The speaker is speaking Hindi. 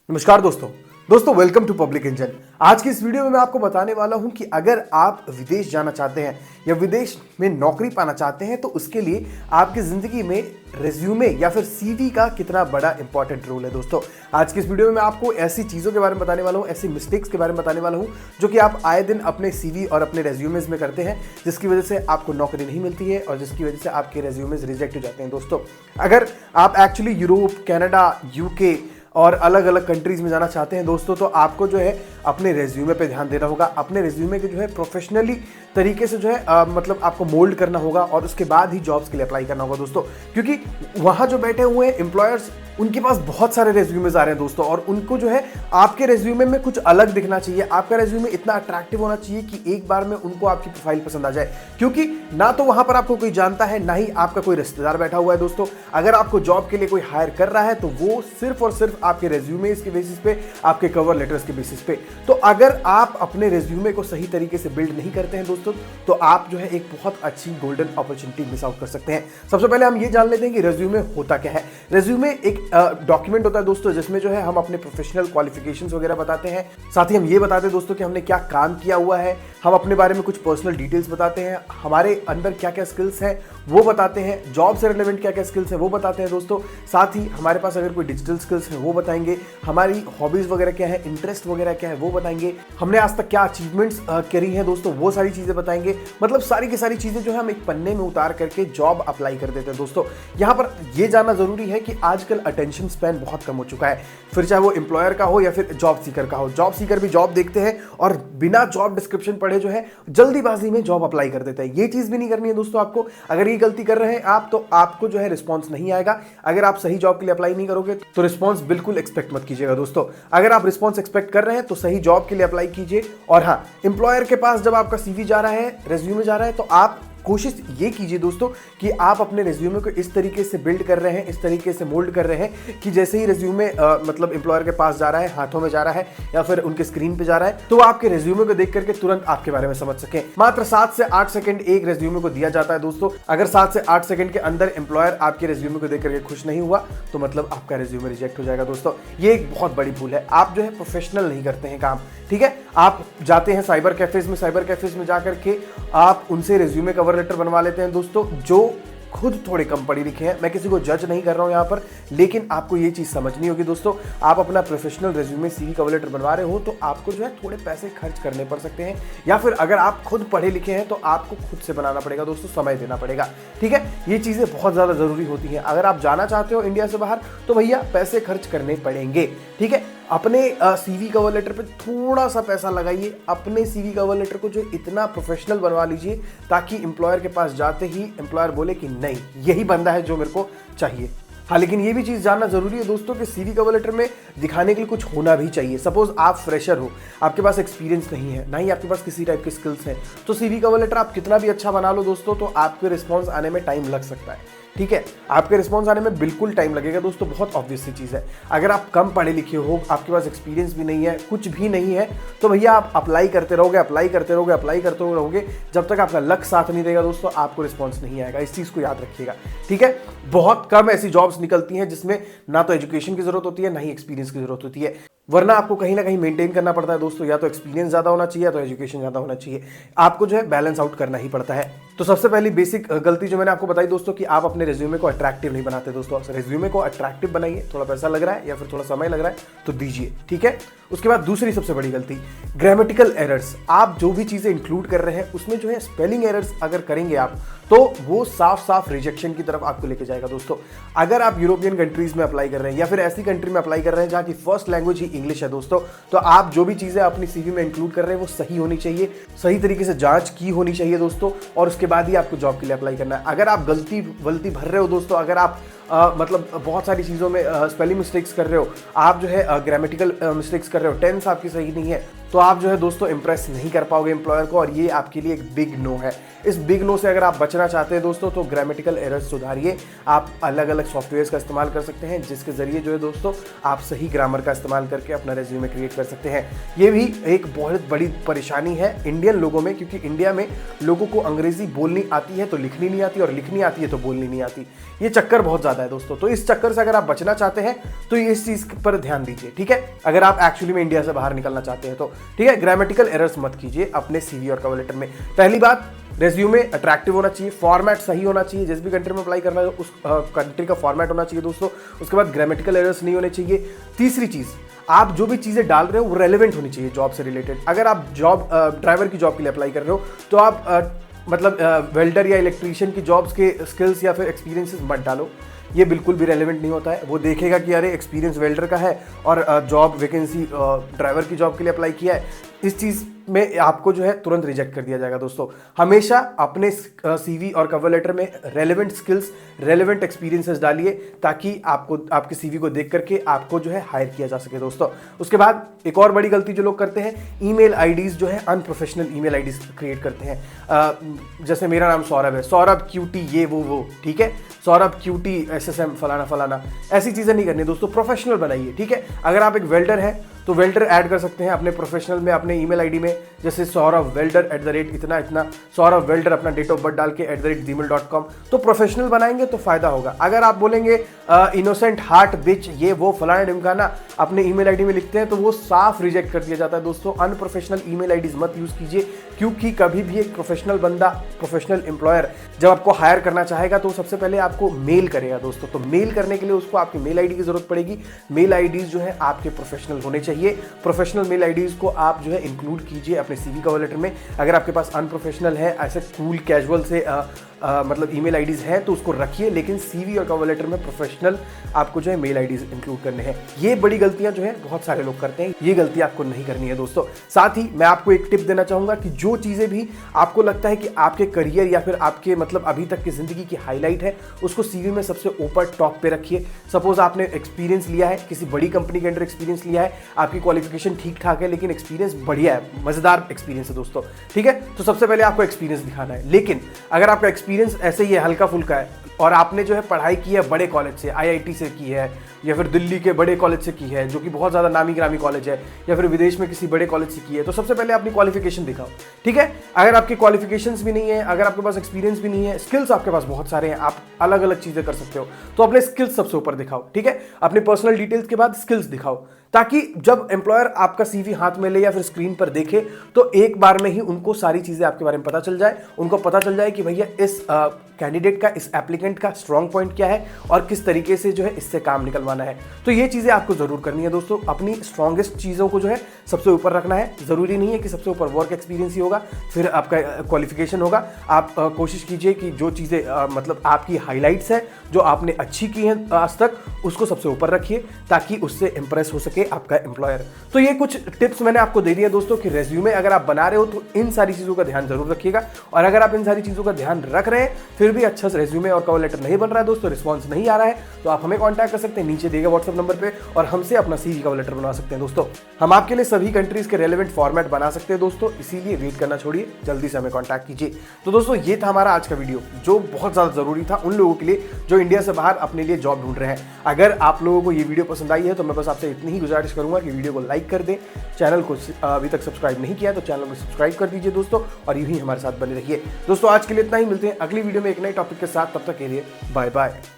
नमस्कार दोस्तों वेलकम टू पब्लिक इंजन। आज की इस वीडियो में मैं आपको बताने वाला हूं कि अगर आप विदेश जाना चाहते हैं या विदेश में नौकरी पाना चाहते हैं तो उसके लिए आपकी जिंदगी में रेज्यूमे या फिर सीवी का कितना बड़ा इंपॉर्टेंट रोल है। दोस्तों आज की इस वीडियो में मैं आपको ऐसी चीज़ों के बारे में बताने वाला हूं, ऐसी मिस्टेक्स के बारे में बताने वाला हूं जो कि आप आए दिन अपने सीवी और अपने रेज्यूमेज में करते हैं, जिसकी वजह से आपको नौकरी नहीं मिलती है और जिसकी वजह से आपके रेज्यूमेज रिजेक्ट हो जाते हैं। दोस्तों अगर आप एक्चुअली यूरोप, कनाडा, यूके और अलग अलग कंट्रीज में जाना चाहते हैं दोस्तों, तो आपको जो है अपने रेज्यूमे पे ध्यान देना होगा। अपने रेज्यूमे के जो है प्रोफेशनली तरीके से जो है मतलब आपको मोल्ड करना होगा और उसके बाद ही जॉब्स के लिए अप्लाई करना होगा दोस्तों, क्योंकि वहाँ जो बैठे हुए हैं एम्प्लॉयर्स, उनके पास बहुत सारे रेज्यूमेज आ रहे हैं दोस्तों, और उनको जो है आपके रेज्यूमे में कुछ अलग दिखना चाहिए। आपका रेज्यूमे इतना अट्रैक्टिव होना चाहिए कि एक बार में उनको आपकी प्रोफाइल पसंद आ जाए, क्योंकि ना तो वहाँ पर आपको कोई जानता है, ना ही आपका कोई रिश्तेदार बैठा हुआ है। दोस्तों अगर आपको जॉब के लिए कोई हायर कर रहा है तो वो सिर्फ और सिर्फ आपके रेज्यूमे के बेसिस पे, आपके कवर लेटर्स के बेसिस पे। तो अगर आप अपने रेज्यूमे को सही तरीके से बिल्ड नहीं करते हैं दोस्तों, तो आप जो है एक बहुत अच्छी गोल्डन अपॉर्चुनिटी मिस आउट कर सकते हैं। सबसे पहले हम ये जान लेते हैं कि रेज्यूमे होता क्या है। रेज्यूमे एक डॉक्यूमेंट होता है दोस्तों, जिसमें जो है हम अपने प्रोफेशनल क्वालिफिकेशंस वगैरह बताते हैं। साथ ही हम ये बताते हैं दोस्तों कि हमने क्या काम किया हुआ है, हम अपने बारे में कुछ पर्सनल डिटेल्स बताते हैं, हमारे अंदर क्या क्या स्किल्स हैं वो बताते हैं, जॉब से रिलेवेंट क्या क्या स्किल्स है वो बताते हैं दोस्तों। साथ ही हमारे पास अगर कोई डिजिटल स्किल्स है वो बताएंगे, हमारी हॉबीज वगैरह क्या है, इंटरेस्ट वगैरह क्या है वो बताएंगे, हमने आज तक क्या अचीवमेंट्स करी हैं दोस्तों वो सारी चीजें बताएंगे। मतलब सारी की सारी चीजें जो है हम एक पन्ने में उतार करके जॉब अप्लाई कर देते हैं दोस्तों। यहाँ पर यह जानना जरूरी है कि आजकल अटेंशन स्पैन बहुत कम हो चुका है, फिर चाहे वो एम्प्लॉयर का हो या फिर जॉब सीकर का हो। जॉब सीकर भी जॉब देखते हैं और बिना जॉब डिस्क्रिप्शन पढ़े जो है जल्दीबाजी में जॉब अप्लाई कर देते हैं। ये चीज भी नहीं करनी है दोस्तों आपको। अगर ये गलती कर रहे हैं आप तो आपको जो है रिस्पांस नहीं आएगा। अगर आप सही जॉब के लिए अप्लाई नहीं करोगे तो रिस्पांस बिल्कुल एक्सपेक्ट मत कीजिएगा दोस्तों। अगर आप रिस्पांस एक्सपेक्ट कर रहे हैं तो सही जॉब के लिए अप्लाई कीजिए। और हाँ, एम्प्लॉयर के पास जब आपका सीवी जा रहा है, रेज्यूमे जा रहा है, तो आप कोशिश ये कीजिए दोस्तों कि आप अपने रेज्यूमे को इस तरीके से बिल्ड कर रहे हैं, इस तरीके से मोल्ड कर रहे हैं कि जैसे ही रेज्यूमे मतलब एम्प्लॉयर के पास जा रहा है, हाथों में जा रहा है या फिर उनके स्क्रीन पे जा रहा है, तो आपके रेज्यूमे को देख करके तुरंत आपके बारे में समझ सकें। मात्र 7 से 8 सेकंड एक रेज्यूमे को दिया जाता है दोस्तों। अगर 7 से 8 सेकंड के अंदर एम्प्लॉयर आपके रेज्यूमे को देख करके खुश नहीं हुआ तो मतलब आपका रेज्यूमे रिजेक्ट हो जाएगा दोस्तों। ये एक बहुत बड़ी भूल है। आप जो है प्रोफेशनल नहीं करते हैं काम, ठीक है। आप जाते हैं साइबर कैफेज में जाकर के आप उनसे रेज्यूमे कवर लेटर बनवा लेते हैं दोस्तों, जो खुद थोड़े कम पढ़े लिखे हैं। मैं किसी को जज नहीं कर रहा हूं यहां पर, लेकिन आपको ये चीज समझनी होगी दोस्तों। आप अपना professional resume, CV, cover letter बनवा रहे हो तो आपको जो है थोड़े पैसे खर्च करने पड़ सकते हैं, या फिर अगर आप खुद पढ़े लिखे हैं तो आपको खुद से बनाना पड़ेगा दोस्तों, समय देना पड़ेगा, ठीक है। ये चीजें बहुत ज्यादा जरूरी होती हैं। अगर आप जाना चाहते हो इंडिया से बाहर तो भैया पैसे खर्च करने पड़ेंगे, ठीक है। अपने सीवी कवर लेटर पे थोड़ा सा पैसा लगाइए, अपने सीवी कवर लेटर को जो इतना प्रोफेशनल बनवा लीजिए ताकि एम्प्लॉयर के पास जाते ही एम्प्लॉयर बोले कि नहीं, यही बंदा है जो मेरे को चाहिए। हाँ, लेकिन ये भी चीज़ जानना जरूरी है दोस्तों कि सीवी कवर लेटर में दिखाने के लिए कुछ होना भी चाहिए। सपोज आप फ्रेशर हो, आपके पास एक्सपीरियंस नहीं है, ना ही आपके पास किसी टाइप के स्किल्स हैं, तो सीवी कवर लेटर आप कितना भी अच्छा बना लो दोस्तों, तो आपके रिस्पॉन्स आने में टाइम लग सकता है, ठीक है। आपके रिस्पॉन्स आने में बिल्कुल टाइम लगेगा दोस्तों, बहुत ऑब्वियस सी चीज़ है। अगर आप कम पढ़े लिखे हो, आपके पास एक्सपीरियंस भी नहीं है, कुछ भी नहीं है, तो भैया आप अप्लाई करते रहोगे, जब तक आपका लक साथ नहीं देगा दोस्तों, आपको रिस्पॉन्स नहीं आएगा। इस चीज़ को याद रखिएगा, ठीक है। बहुत कम ऐसी जॉब्स निकलती हैं जिसमें ना तो एजुकेशन की जरूरत होती है, ना ही एक्सपीरियंस की जरूरत होती है, वरना आपको कहीं ना कहीं मेंटेन करना पड़ता है दोस्तों। या तो एक्सपीरियंस ज़्यादा होना चाहिए या तो एजुकेशन ज़्यादा होना चाहिए, आपको जो है बैलेंस आउट करना ही पड़ता है। तो सबसे पहली बेसिक गलती जो मैंने आपको बताई दोस्तों कि आप अपने रेज्यूमे को अट्रैक्टिव नहीं बनाते दोस्तों। रेज्यूमे को अट्रैक्टिव बनाइए, थोड़ा पैसा लग रहा है या फिर थोड़ा समय लग रहा है तो दीजिए, ठीक है। उसके बाद दूसरी सबसे बड़ी गलती, ग्रामेटिकल एरर्स। आप जो भी चीज़ें इंक्लूड कर रहे हैं उसमें जो है स्पेलिंग एरर्स अगर करेंगे आप तो वो साफ साफ रिजेक्शन की तरफ आपको लेके जाएगा दोस्तों। अगर आप यूरोपियन कंट्रीज में अप्लाई कर रहे हैं या फिर ऐसी कंट्री में अप्लाई कर रहे हैं जहाँ की फर्स्ट लैंग्वेज ही इंग्लिश है दोस्तों, तो आप जो भी चीज़ें अपनी सीवी में इंक्लूड कर रहे हैं वो सही होनी चाहिए, सही तरीके से जांच की होनी चाहिए दोस्तों, और उसके बाद ही आपको जॉब के लिए अप्लाई करना है। अगर आप गलती भर रहे हो दोस्तों, अगर आप मतलब बहुत सारी चीज़ों में स्पेलिंग मिस्टेक्स कर रहे हो, आप जो है ग्रामेटिकल मिस्टेक्स कर रहे हो, टेंस आपकी सही नहीं है, तो आप जो है दोस्तों इंप्रेस नहीं कर पाओगे एम्प्लॉयर को, और ये आपके लिए एक बिग नो है। इस बिग नो से अगर आप बचना चाहते हैं दोस्तों तो ग्रामेटिकल एरर्स सुधारिए। आप अलग अलग सॉफ्टवेयर्स का इस्तेमाल कर सकते हैं जिसके जरिए जो है दोस्तों आप सही ग्रामर का इस्तेमाल करके अपना रेज्यूमे क्रिएट कर सकते हैं। ये भी एक बहुत बड़ी परेशानी है इंडियन लोगों में, क्योंकि इंडिया में लोगों को अंग्रेजी बोलनी आती है तो लिखनी नहीं आती, और लिखनी आती है तो बोलनी नहीं आती। ये चक्कर बहुत ज़्यादा ज़्यादा है दोस्तों। तो इस चक्कर से अगर आप बचना चाहते हैं तो इस चीज़ पर ध्यान दीजिए, ठीक है। अगर आप एक्चुअली में इंडिया से बाहर निकलना चाहते हैं तो ठीक है, ग्रामेटिकल एरर्स मत कीजिए अपने CV और कवर लेटर में। पहली बात, रेज्यूमे अट्रैक्टिव होना चाहिए, फॉर्मेट सही होना चाहिए, जिस भी कंट्री में अप्लाई करना है उस कंट्री का फॉर्मेट होना चाहिए दोस्तों। उसके बाद ग्रामेटिकल एरर्स नहीं होने चाहिए। तीसरी चीज़, आप जो भी चीज़ें डाल रहे हो वो रेलेवेंट होनी चाहिए जॉब से रिलेटेड। अगर आप जॉब ड्राइवर की जॉब के लिए अप्लाई कर रहे हो तो आप मतलब वेल्डर या इलेक्ट्रीशियन की जॉब्स के स्किल्स या फिर एक्सपीरियंसेस मत डालो, ये बिल्कुल भी रेलेवेंट नहीं होता है। वो देखेगा कि अरे एक्सपीरियंस वेल्डर का है और जॉब वैकेंसी ड्राइवर की जॉब के लिए अप्लाई किया है, इस चीज़ में आपको जो है तुरंत रिजेक्ट कर दिया जाएगा दोस्तों। हमेशा अपने CV और कवर लेटर में रेलेवेंट स्किल्स, रेलेवेंट एक्सपीरियंसेस डालिए ताकि आपको आपके CV को देख करके आपको जो है हायर किया जा सके दोस्तों। उसके बाद एक और बड़ी गलती जो लोग करते हैं, ईमेल आईडीज़ जो है अनप्रोफेशनल ईमेल आईडीज़ क्रिएट करते हैं। जैसे मेरा नाम सौरभ है, सौरभ QT ये वो, ठीक है, सौरभ QT SSM फलाना फलाना, ऐसी चीज़ें नहीं करनी दोस्तों। प्रोफेशनल बनाइए, ठीक है। अगर आप एक वेल्डर हैं तो वेल्डर ऐड कर सकते हैं अपने प्रोफेशनल में, अपने ईमेल आईडी में, जैसे सौरभ वेल्डर @ इतना, सौरभ वेल्डर अपना डेट ऑफ बर्थ डाल के @gmail.com। तो प्रोफेशनल बनाएंगे तो फायदा होगा। अगर आप बोलेंगे इनोसेंट हार्ट बिच ये वो फलाना ढिमकाना अपने ईमेल आईडी में लिखते हैं तो वो साफ रिजेक्ट कर दिया जाता है दोस्तों। अनप्रोफेशनल ईमेल आईडीज मत यूज़ कीजिए, क्योंकि कभी भी एक प्रोफेशनल बंदा, प्रोफेशनल एम्प्लॉयर जब आपको हायर करना चाहेगा तो सबसे पहले आपको मेल करेगा दोस्तों। तो मेल करने के लिए उसको आपकी मेल आईडी की जरूरत पड़ेगी। मेल आईडीज जो है आपके प्रोफेशनल होने चाहिए। प्रोफेशनल मेल आईडीज को आप जो है इंक्लूड कीजिए अपने CV कवर लेटर में। अगर आपके पास अनप्रोफेशनल है, ऐसे कूल कैजुअल से मतलब ईमेल आईडीज हैं तो उसको रखिए, लेकिन CV और कवर लेटर में प्रोफेशनल आपको जो है मेल आईडीज इंक्लूड करने हैं। ये बड़ी गलतियां जो है बहुत सारे लोग करते हैं, ये गलती आपको नहीं करनी है दोस्तों। साथ ही मैं आपको एक टिप देना चाहूंगा कि जो चीजें भी आपको लगता है कि आपके करियर या फिर आपके मतलब अभी तक की जिंदगी की हाईलाइट है, उसको CV में सबसे ऊपर टॉप पे रखिए। सपोज आपने एक्सपीरियंस लिया है, किसी बड़ी कंपनी के अंडर एक्सपीरियंस लिया है, आपकी क्वालिफिकेशन ठीक ठाक है लेकिन एक्सपीरियंस बढ़िया है, मजेदार एक्सपीरियंस है दोस्तों, ठीक है। तो सबसे पहले आपको एक्सपीरियंस दिखाना है। लेकिन अगर आपका एक्सपीरियंस ऐसे ही हल्का फुल्का है और आपने जो है पढ़ाई की है बड़े कॉलेज से, IIT से की है या फिर दिल्ली के बड़े कॉलेज से की है जो कि बहुत ज़्यादा नामी ग्रामी कॉलेज है, या फिर विदेश में किसी बड़े कॉलेज से की है, तो सबसे पहले अपनी क्वालिफिकेशन दिखाओ, ठीक है। अगर आपकी क्वालिफिकेशंस भी नहीं है, अगर आपके पास एक्सपीरियंस भी नहीं है, स्किल्स आपके पास बहुत सारे हैं, आप अलग अलग चीज़ें कर सकते हो, तो अपने स्किल्स सबसे ऊपर दिखाओ, ठीक है। अपने पर्सनल डिटेल्स के बाद स्किल्स दिखाओ, ताकि जब एम्प्लॉयर आपका CV हाथ में ले या फिर स्क्रीन पर देखे तो एक बार में ही उनको सारी चीज़ें आपके बारे में पता चल जाए। उनको पता चल जाए कि भैया इस कैंडिडेट का, इस एप्लीकेंट का स्ट्रॉन्ग पॉइंट क्या है और किस तरीके से जो है इससे काम निकलवाना है। तो ये चीज़ें आपको ज़रूर करनी है दोस्तों। अपनी स्ट्रॉन्गेस्ट चीज़ों को जो है सबसे ऊपर रखना है। ज़रूरी नहीं है कि सबसे ऊपर वर्क एक्सपीरियंस ही होगा फिर आपका क्वालिफिकेशन होगा। आप कोशिश कीजिए कि जो चीज़ें मतलब आपकी हाईलाइट्स हैं, जो आपने अच्छी की हैं आज तक, उसको सबसे ऊपर रखिए ताकि उससे इंप्रेस हो सके आपका एम्प्लॉयर। तो ये कुछ टिप्स मैंने आपको दे दिए दोस्तों कि रेज्यूमे अगर आप बना रहे हो तो इन सारी चीज़ों का ध्यान जरूर रखिएगा। और अगर आप इन सारी चीज़ों का ध्यान रख रहे हैं फिर भी अच्छा से रेज्यूमे और कवर लेटर नहीं बन रहा है दोस्तों, रिस्पॉन्स नहीं आ रहा है, तो आप हमें कॉन्टैक्ट कर सकते हैं नीचे दिए गए व्हाट्सएप नंबर पे और हमसे अपना CV कवर लेटर बनवा सकते हैं दोस्तों। हम आपके लिए सभी कंट्रीज के रेलेवेंट फॉर्मेट बना सकते हैं दोस्तों, इसीलिए वेट करना छोड़िए, जल्दी से हमें कॉन्टैक्ट कीजिए। तो दोस्तों ये था हमारा आज का वीडियो जो बहुत ज़्यादा जरूरी था उन लोगों के लिए जो इंडिया से बाहर अपने लिए जॉब ढूंढ रहे हैं। अगर आप लोगों को ये वीडियो पसंद आई है तो मैं बस आपसे इतनी ही गुजारिश करूंगा कि वीडियो को लाइक कर दें, चैनल को अभी तक सब्सक्राइब नहीं किया तो चैनल को सब्सक्राइब कर दीजिए दोस्तों, और यूं ही हमारे साथ बने रहिए दोस्तों। आज के लिए इतना ही, मिलते हैं अगली वीडियो में एक नए टॉपिक के साथ, तब तक के लिए बाय बाय।